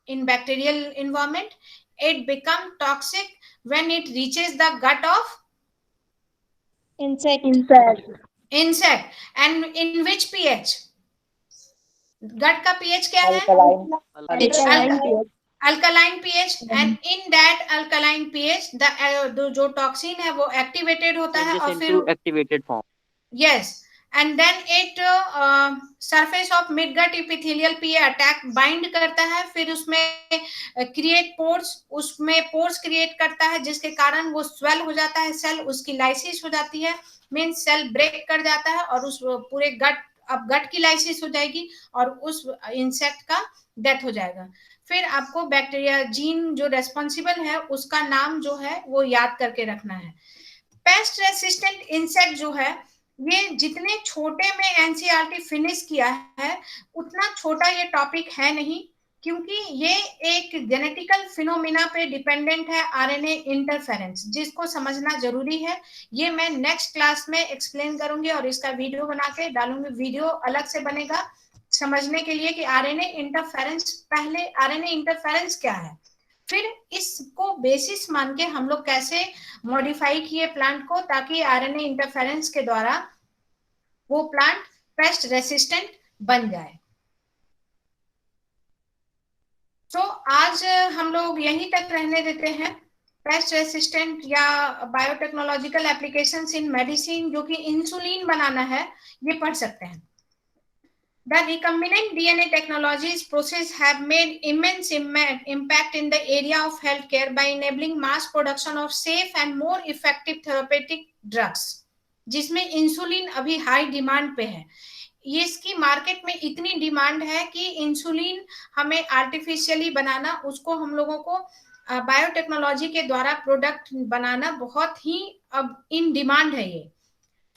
Speaker 1: in bacterial environment. It become toxic when it reaches the gut of insect. And in which pH? gut का pH क्या है? Alkaline pH। And in that alkaline pH जो टॉक्सिन है वो एक्टिवेटेड होता है और फिर
Speaker 3: activated form,
Speaker 1: yes, and then it surface of midgut epithelial पे अटैक बाइंड करता है, फिर उसमें क्रिएट पोर्स, उसमें पोर्स क्रिएट करता है जिसके कारण वो स्वेल हो जाता है सेल, उसकी लाइसिस हो जाती है, मींस सेल ब्रेक कर जाता है और उस पूरे गट, अब गट की लाइसिस हो जाएगी और उस इंसेक्ट का डेथ हो जाएगा। फिर आपको बैक्टीरिया जीन जो रेस्पॉन्सिबल है उसका नाम जो है वो याद करके रखना है। पेस्ट रेसिस्टेंट इंसेक्ट जो है, ये जितने छोटे में एनसीईआरटी फिनिश किया है उतना छोटा ये टॉपिक है नहीं, क्योंकि ये एक जेनेटिकल फिनोमिना पे डिपेंडेंट है, आरएनए इंटरफेरेंस, जिसको समझना जरूरी है। ये मैं नेक्स्ट क्लास में एक्सप्लेन करूंगी और इसका वीडियो बना के डालूंगी। वीडियो अलग से बनेगा समझने के लिए कि आरएनए इंटरफेरेंस, पहले आरएनए इंटरफेरेंस क्या है, फिर इसको बेसिस मान के हम लोग कैसे मॉडिफाई किए प्लांट को ताकि आरएनए इंटरफेरेंस के द्वारा वो प्लांट पेस्ट रेसिस्टेंट बन जाए। तो आज हम लोग यहीं तक रहने देते हैं। पेस्ट रेसिस्टेंट या बायोटेक्नोलॉजिकल एप्लीकेशंस इन मेडिसिन, जो कि इंसुलिन बनाना है, ये पढ़ सकते हैं। The recombinant DNA technologies process have made immense impact in the area of healthcare by enabling mass production of safe and more effective therapeutic drugs, जिसमें इंसुलिन अभी हाई डिमांड पे है। ये इसकी मार्केट में इतनी डिमांड है कि इंसुलिन हमें आर्टिफिशियली बनाना, उसको हम लोगों को बायोटेक्नोलॉजी के द्वारा प्रोडक्ट बनाना बहुत ही अब इन डिमांड है ये।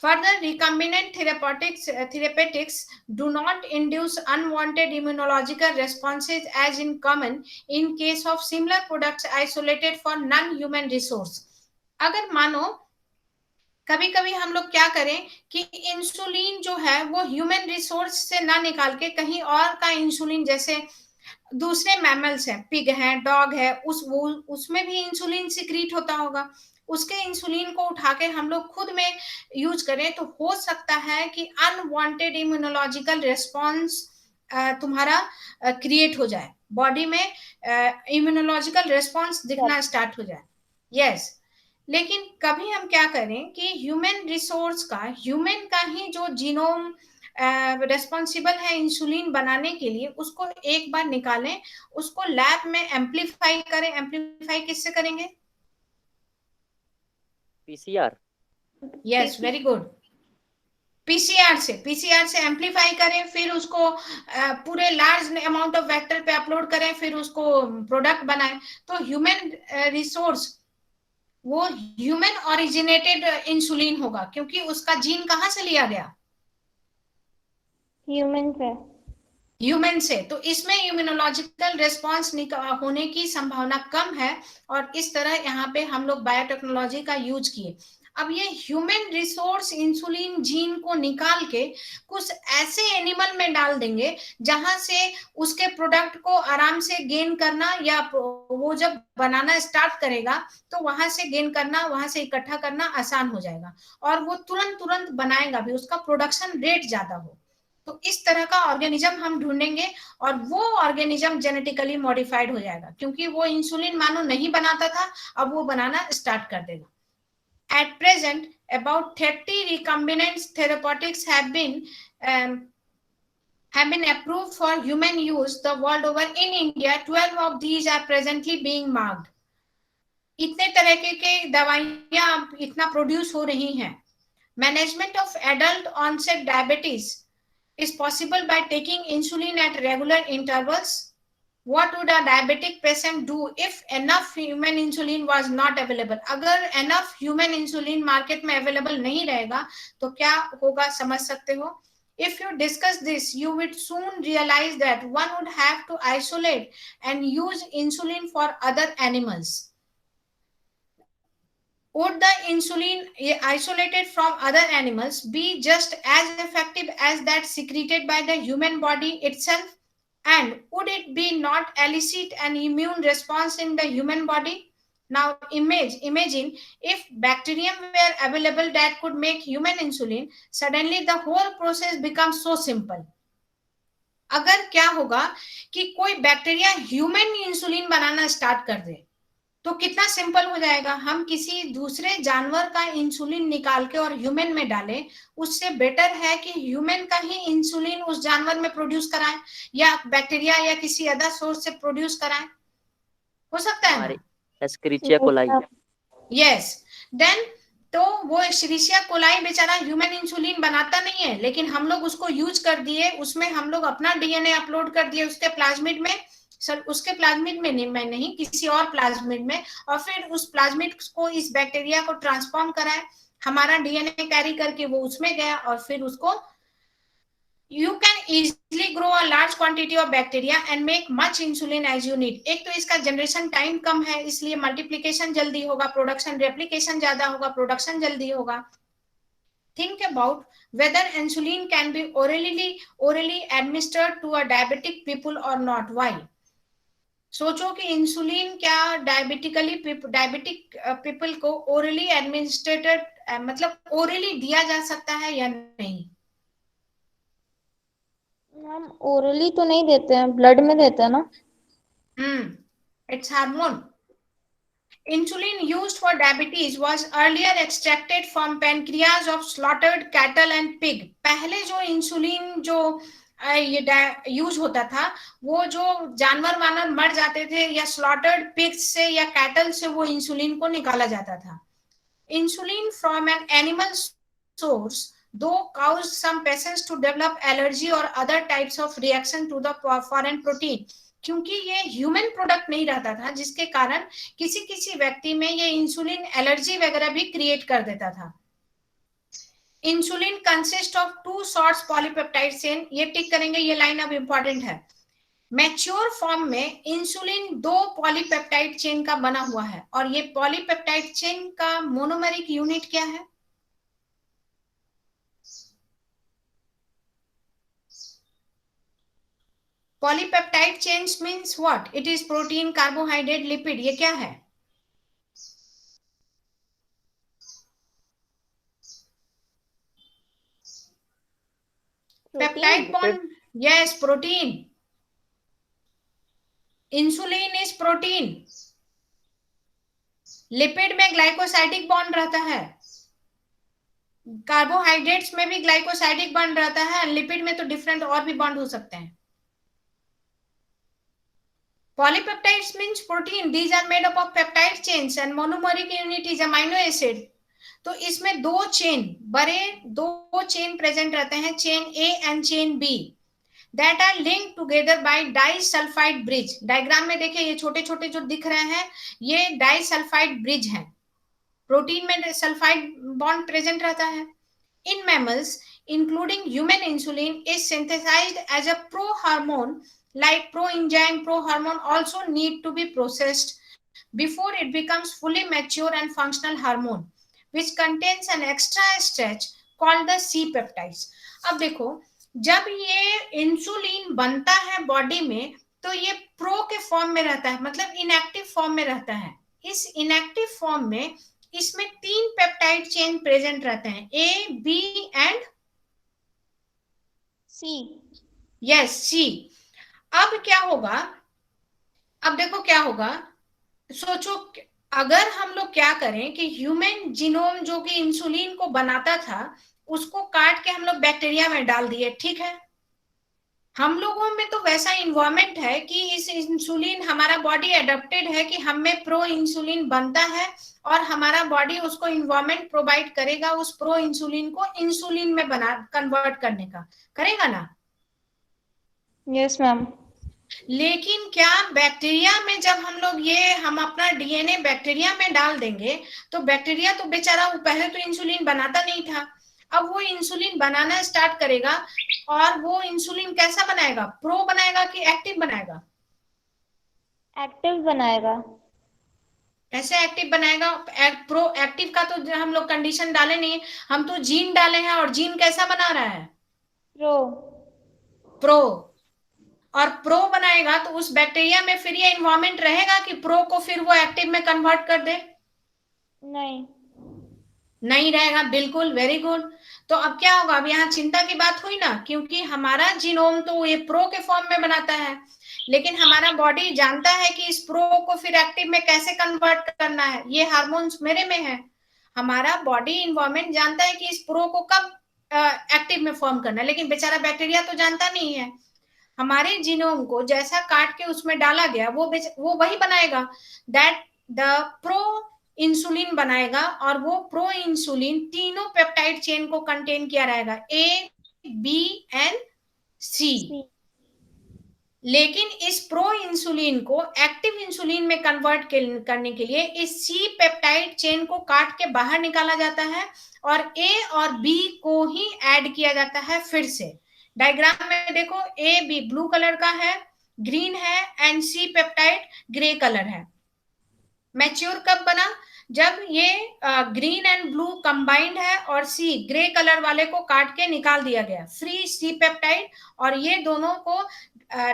Speaker 1: Further, recombinant therapeutics do not induce unwanted immunological responses as in common in case of similar products isolated for non-human resource. अगर मानो कभी कभी हम लोग क्या करें कि इंसुलिन जो है वो ह्यूमन रिसोर्स से ना निकाल के कहीं और का इंसुलिन, जैसे दूसरे मैमल्स हैं, पिग है, डॉग है, उसमें भी इंसुलिन सिक्रीट होता होगा, उसके इंसुलिन को उठा के हम लोग खुद में यूज करें तो हो सकता है कि अनवांटेड इम्यूनोलॉजिकल रिस्पॉन्स तुम्हारा क्रिएट हो जाए, बॉडी में इम्यूनोलॉजिकल रिस्पॉन्स दिखना स्टार्ट हो जाए। यस, लेकिन कभी हम क्या करें कि ह्यूमन रिसोर्स का, ह्यूमन का ही जो जीनोम रेस्पॉन्सिबल है इंसुलिन बनाने के लिए, उसको एक बार निकालें, उसको लैब में एम्पलीफाई करें। एम्पलीफाई किससे करेंगे?
Speaker 3: PCR.
Speaker 1: Yes, very good, PCR से एम्पलीफाई करें, फिर उसको पूरे लार्ज अमाउंट ऑफ वेक्टर पे अपलोड करें, फिर उसको प्रोडक्ट बनाएं। तो ह्यूमन रिसोर्स वो ह्यूमन ओरिजिनेटेड इंसुलिन होगा, क्योंकि उसका जीन कहाँ से लिया गया?
Speaker 4: ह्यूमन से।
Speaker 1: ह्यूमन से। तो इसमें इम्यूनोलॉजिकल रिस्पॉन्स होने की संभावना कम है, और इस तरह यहाँ पे हम लोग बायोटेक्नोलॉजी का यूज किए। अब ये ह्यूमन रिसोर्स इंसुलिन जीन को निकाल के कुछ ऐसे एनिमल में डाल देंगे जहां से उसके प्रोडक्ट को आराम से गेन करना, या वो जब बनाना स्टार्ट करेगा तो वहां से गेन करना, वहां से इकट्ठा करना आसान हो जाएगा, और वो तुरंत तुरंत बनाएगा भी, उसका प्रोडक्शन रेट ज्यादा हो। तो इस तरह का ऑर्गेनिज्म हम ढूंढेंगे, और वो ऑर्गेनिज्म जेनेटिकली मॉडिफाइड हो जाएगा, क्योंकि वो इंसुलिन मानो नहीं बनाता था, अब वो बनाना स्टार्ट कर देगा। At present about 30 recombinant therapeutics have been approved for human use the world over. In India 12 of these are presently being marked. इतने तरह के दवाइयां इतना प्रोड्यूस हो रही हैं। Management of adult onset diabetes is possible by taking insulin at regular intervals. What would a diabetic patient do if enough human insulin was not available? अगर enough human insulin market में available नहीं रहेगा तो क्या होगा, समझ सकते हो? If you discuss this, you would soon realize that one would have to isolate and use insulin for other animals. Would the insulin isolated from other animals be just as effective as that secreted by the human body itself? And would it be not elicit an immune response in the human body? Now imagine if bacterium were available that could make human insulin, suddenly the whole process becomes so simple. अगर क्या होगा कि कोई बैक्टीरिया ह्यूमन इंसुलिन बनाना स्टार्ट कर दे तो कितना सिंपल हो जाएगा। हम किसी दूसरे जानवर का इंसुलिन निकाल के और ह्यूमन में डालें, उससे बेटर है कि ह्यूमन का ही इंसुलिन उस जानवर में प्रोड्यूस कराएं, या बैक्टीरिया या किसी अदर सोर्स से प्रोड्यूस कराएं। हो सकता है ना?
Speaker 3: एस्क्रिचिया कोलाई।
Speaker 1: यस। देन तो वो एस्क्रिचिया कोलाई बेचारा ह्यूमन इंसुलिन बनाता नहीं है, लेकिन हम लोग उसको यूज कर दिए, उसमें हम लोग अपना डीएनए अपलोड कर दिए उसके प्लाज्मिड में, सर उसके प्लाज्मिड में नहीं, मैं नहीं, किसी और प्लाज्मिड में, और फिर उस प्लाज्मिड को इस बैक्टीरिया को ट्रांसफॉर्म कराए, हमारा डीएनए कैरी करके वो उसमें गया, और फिर उसको you can easily grow a large quantity of bacteria and make much insulin as you need. एक तो इसका जनरेशन टाइम कम है, इसलिए मल्टीप्लिकेशन जल्दी होगा, प्रोडक्शन रेप्लिकेशन ज्यादा होगा, प्रोडक्शन जल्दी होगा। Think about whether insulin can be orally administered to a diabetic people or not. Why? सोचो कि इंसुलिन क्या डायबिटिक पीपल को ओरली एडमिनिस्ट्रेटेड, मतलब ओरली दिया जा सकता है या नहीं?
Speaker 4: मैम ओरली तो नहीं देते हैं, ब्लड में देते हैं ना।
Speaker 1: It's hormone. Insulin used for diabetes was earlier extracted from pancreas of slaughtered cattle and pig. पहले जो इंसुलिन जो ये यूज होता था, वो जो जानवर वानवर मर जाते थे या स्लॉटर्ड पिग्स से या कैटल से वो इंसुलिन को निकाला जाता था। Insulin from an animal source though caused some patients to develop allergy or other types of reaction to the foreign protein, क्योंकि ये ह्यूमन प्रोडक्ट नहीं रहता था, जिसके कारण किसी किसी व्यक्ति में ये इंसुलिन एलर्जी वगैरह भी क्रिएट कर देता था। Insulin consist of 2 shorts polypeptide chain, ये टिक करेंगे, ये लाइन अब इंपॉर्टेंट है। मैच्योर फॉर्म में इंसुलिन 2 पॉलीपेप्टाइड चेन का बना हुआ है, और ये पॉलीपेप्टाइड चेन का मोनोमेरिक यूनिट क्या है? Polypeptide chains means what? It is protein, carbohydrate, lipid, ये क्या है? Peptide bond, yes, protein. Insulin is protein, lipid में ग्लाइकोसाइडिक बॉन्ड रहता है, कार्बोहाइड्रेट्स में भी ग्लाइकोसाइडिक बॉन्ड रहता है, लिपिड में तो डिफरेंट और भी बॉन्ड हो सकते हैं। Polypeptides means protein. These are made up of peptide chains and monomeric unit is amino acid. तो इसमें 2 चेन, बड़े 2 चेन प्रेजेंट रहते हैं, chain A and chain B, that are linked together by disulfide bridge. Diagram में देखिए, ये छोटे छोटे जो दिख रहे हैं ये डाइसल्फाइड ब्रिज हैं। प्रोटीन में सल्फाइड बॉन्ड प्रेजेंट रहता है। In mammals including human insulin is synthesised as a pro hormone like proenzyme prohormone also need to be processed before it becomes fully mature and functional hormone which contains an extra stretch called the C peptides। अब देखो, जब ये इंसुलिन बनता है बॉडी में तो ये प्रो के फॉर्म में रहता है, मतलब इनएक्टिव फॉर्म में रहता है। इस इनएक्टिव फॉर्म में इसमें 3 पेप्टाइड चेन प्रेजेंट रहते हैं, A B and
Speaker 4: C.
Speaker 1: Yes, C. अब क्या होगा, अब देखो क्या होगा, सोचो अगर हम लोग क्या करें कि ह्यूमन जीनोम जो कि इंसुलिन को बनाता था उसको काट के हम लोग बैक्टीरिया में डाल दिए, ठीक है। हम लोगों में तो वैसा इन्वायरमेंट है कि इस इंसुलिन, हमारा बॉडी अडेप्टेड है कि हम में प्रो इंसुलिन बनता है और हमारा बॉडी उसको इन्वायरमेंट प्रोवाइड करेगा उस प्रो इंसुलिन को इंसुलिन में बना कन्वर्ट करने का, करेगा ना।
Speaker 4: Yes ma'am.
Speaker 1: लेकिन क्या बैक्टीरिया में जब हम अपना डीएनए बैक्टीरिया में डाल देंगे तो बैक्टीरिया तो बेचारा वो पहले तो इंसुलिन बनाता नहीं था, अब वो इंसुलिन बनाना स्टार्ट करेगा और वो इंसुलिन कैसा बनाएगा, प्रो बनाएगा कि एक्टिव बनाएगा?
Speaker 4: एक्टिव बनाएगा।
Speaker 1: कैसे एक्टिव बनाएगा? प्रो एक्टिव का तो हम लोग कंडीशन डाले नहीं, हम तो जीन डाले हैं और जीन कैसा बना रहा है? प्रो। और प्रो बनाएगा तो उस बैक्टीरिया में फिर ये इन्वायरमेंट रहेगा कि प्रो को फिर वो एक्टिव में कन्वर्ट कर दे? नहीं रहेगा, बिल्कुल, वेरी गुड। तो अब क्या होगा, अब यहाँ चिंता की बात हुई ना, क्योंकि हमारा जीनोम तो ये प्रो के फॉर्म में बनाता है, लेकिन हमारा बॉडी जानता है कि इस प्रो को फिर एक्टिव में कैसे कन्वर्ट करना है, ये हार्मोन्स मेरे में है। हमारा बॉडी इन्वायरमेंट जानता है कि इस प्रो को कब एक्टिव में फॉर्म करना है, लेकिन बेचारा बैक्टीरिया तो जानता नहीं है। हमारे जीनोम को जैसा काट के उसमें डाला गया वो वही बनाएगा, दैट द प्रो इंसुलिन बनाएगा और वो प्रो इंसुलिन तीनों पेप्टाइड चेन को कंटेन किया रहेगा, ए बी एंड सी। लेकिन इस प्रो इंसुलिन को एक्टिव इंसुलिन में कन्वर्ट करने के लिए इस सी पेप्टाइड चेन को काट के बाहर निकाला जाता है और ए और बी को ही ऐड किया जाता है फिर से। डायग्राम में देखो, ए बी ब्लू कलर का है, ग्रीन है, and C peptide grey colour है। मैच्योर कब बना, जब ये ग्रीन एंड ब्लू कंबाइंड है और सी ग्रे कलर वाले को काट के निकाल दिया गया, फ्री सी पेप्टाइड, और ये दोनों को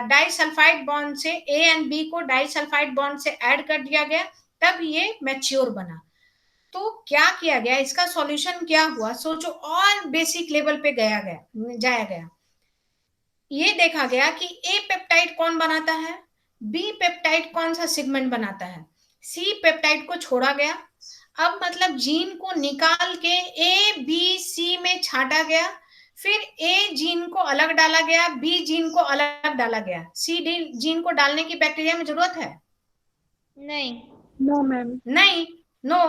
Speaker 1: डाइसल्फाइड बॉन्ड से, ए एंड बी को डाइसल्फाइड बॉन्ड से ऐड कर दिया गया, तब ये मैच्योर बना। तो क्या किया गया, इसका सॉल्यूशन क्या हुआ, सोचो, और बेसिक लेवल पे जाया गया। ये देखा गया कि ए पेप्टाइड कौन बनाता है, बी पेप्टाइड कौन सा सेगमेंट बनाता है, सी पेप्टाइड को छोड़ा गया। अब मतलब जीन को निकाल के ए बी सी में छांटा गया, फिर ए जीन को अलग डाला गया, बी जीन को अलग डाला गया। सी डी जीन को डालने की बैक्टीरिया में जरूरत है?
Speaker 4: नहीं।
Speaker 2: No ma'am.
Speaker 1: नहीं, नो,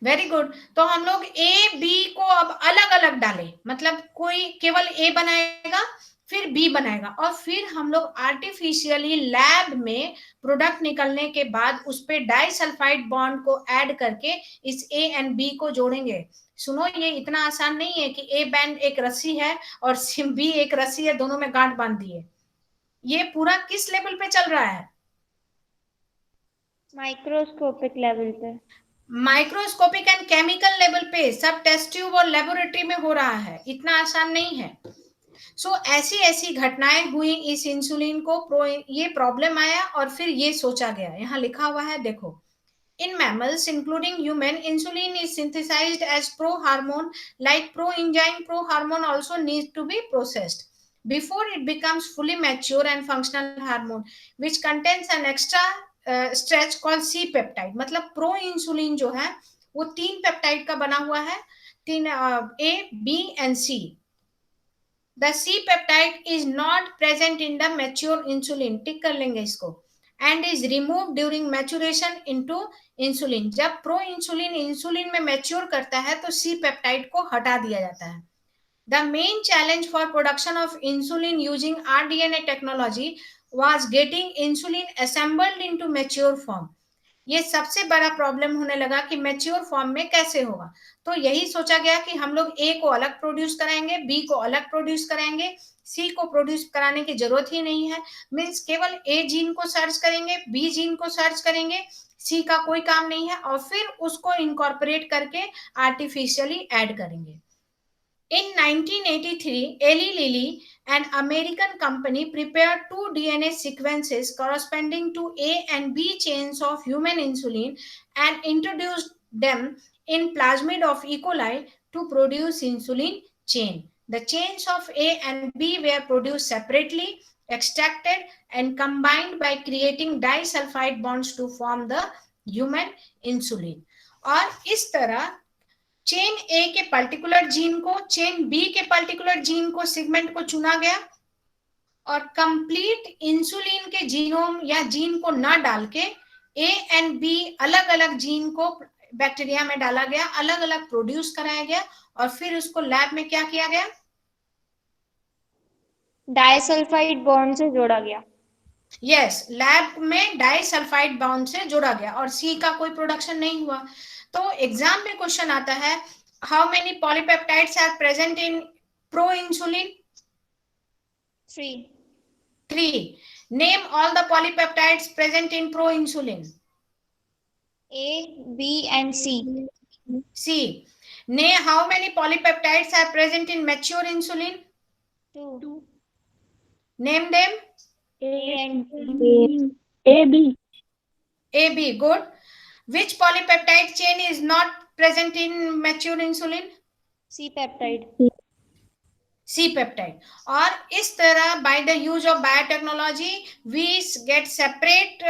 Speaker 1: वेरी गुड। तो हम लोग ए बी को अब अलग अलग डाले, मतलब कोई केवल ए बनाएगा फिर बी बनाएगा, और फिर हम लोग आर्टिफिशियली लैब में प्रोडक्ट निकलने के बाद उस पे डाइसल्फाइड बॉन्ड को ऐड करके इस ए एंड बी को जोड़ेंगे। सुनो, ये इतना आसान नहीं है कि ए बैंड एक रस्सी है और बी एक रस्सी है, दोनों में गांठ बांध दिए। ये पूरा किस लेवल पे चल रहा है?
Speaker 4: माइक्रोस्कोपिक लेवल पे।
Speaker 1: माइक्रोस्कोपिक एंड केमिकल लेवल पे, सब टेस्ट ट्यूब और लेबोरेटरी में हो रहा है, इतना आसान नहीं है। ऐसी ऐसी घटनाएं हुई इस इंसुलिन को, ये प्रॉब्लम आया और फिर ये सोचा गया, यहाँ लिखा हुआ है देखो, in mammals including human, insulin is synthesized as prohormone, like proenzyme prohormone also needs to be processed before it becomes fully mature and functional hormone which contains an extra stretch called C peptide। मतलब प्रो इंसुलिन जो है वो 3 पेप्टाइड का बना हुआ है, 3 A B and C। The C peptide is not present in the mature insulin, टिक कर लेंगे इसको, and is removed during maturation into insulin। जब प्रो इंसुलिन इंसुलिन में मैच्योर करता है तो सी पेप्टाइड को हटा दिया जाता है। The main challenge for production of insulin using rDNA technology was getting insulin assembled into mature form। ये सबसे बड़ा प्रॉब्लम होने लगा कि मैच्योर फॉर्म में कैसे होगा। तो यही सोचा गया कि हम लोग ए को अलग प्रोड्यूस कराएंगे, बी को अलग प्रोड्यूस कराएंगे, सी को प्रोड्यूस कराने की जरूरत ही नहीं है। मीन्स केवल ए जीन को सर्च करेंगे, बी जीन को सर्च करेंगे, सी का कोई काम नहीं है, और फिर उसको इनकॉर्पोरेट करके आर्टिफिशियली ऐड करेंगे। In 1983, Eli Lilly, an American company, prepared two DNA sequences corresponding to A and B chains of human insulin and introduced them in plasmid of E. coli to produce insulin chain. The chains of A and B were produced separately, extracted and combined by creating disulfide bonds to form the human insulin. और इस तरह चेन ए के पर्टिकुलर जीन को, चेन बी के पर्टिकुलर जीन को, सेगमेंट को चुना गया और कंप्लीट इंसुलिन के जीनोम या जीन को ना डाल के ए एंड बी अलग अलग जीन को बैक्टीरिया में डाला गया, अलग अलग प्रोड्यूस कराया गया और फिर उसको लैब में क्या किया गया,
Speaker 4: डाइसल्फाइड बॉन्ड से जोड़ा गया।
Speaker 1: यस, लैब में डाइसल्फाइड बॉन्ड से जोड़ा गया और सी का कोई प्रोडक्शन नहीं हुआ। तो एग्जाम में क्वेश्चन आता है, how many polypeptides are present in pro insulin? 3. Name all the polypeptides present in pro insulin.
Speaker 4: A, B and C.
Speaker 1: C. Name how many polypeptides are present in mature insulin?
Speaker 4: 2.
Speaker 1: Name them.
Speaker 4: A and B.
Speaker 1: A, B, good. Which polypeptide chain is not present in mature insulin?
Speaker 4: C peptide.
Speaker 1: C peptide. और इस तरह by the use of biotechnology we get separate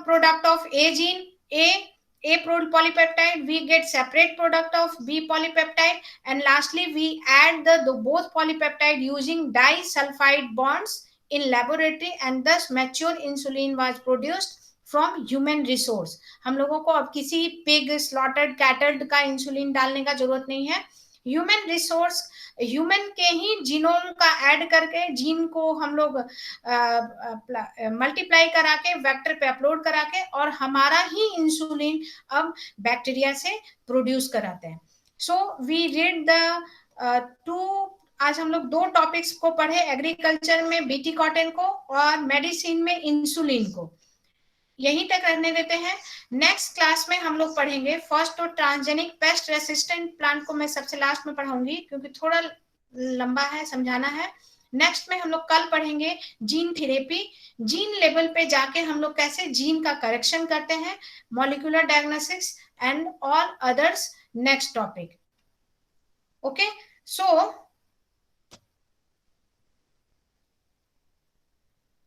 Speaker 1: product of A gene, A polypeptide, we get separate product of B polypeptide, and lastly we add the both polypeptide using disulfide bonds in laboratory, and thus mature insulin was produced from human resource. हम लोगों को अब किसी पिग, स्लॉटर्ड, कैटल्ड का इंसुलिन डालने का जरूरत नहीं है। ह्यूमन रिसोर्स, ह्यूमन के ही जीनोम का ऐड करके जीन को हम लोग मल्टीप्लाई करा के वेक्टर पे अपलोड करा के और हमारा ही इंसुलिन अब बैक्टीरिया से प्रोड्यूस कराते हैं। सो वी रीड द आज हम लोग 2 टॉपिक्स को पढ़े, एग्रीकल्चर में बीटी कॉटन को और मेडिसिन में इंसुलिन को। यहीं तक रहने देते हैं। नेक्स्ट क्लास में हम लोग पढ़ेंगे फर्स्ट तो ट्रांसजेनिक पेस्ट रेसिस्टेंट प्लांट को मैं सबसे लास्ट में पढ़ाऊंगी क्योंकि थोड़ा लंबा है, समझाना है। नेक्स्ट में हम लोग कल पढ़ेंगे जीन थेरेपी, जीन लेवल पे जाके हम लोग कैसे जीन का करेक्शन करते हैं, molecular diagnostics and all others next topic. Okay, so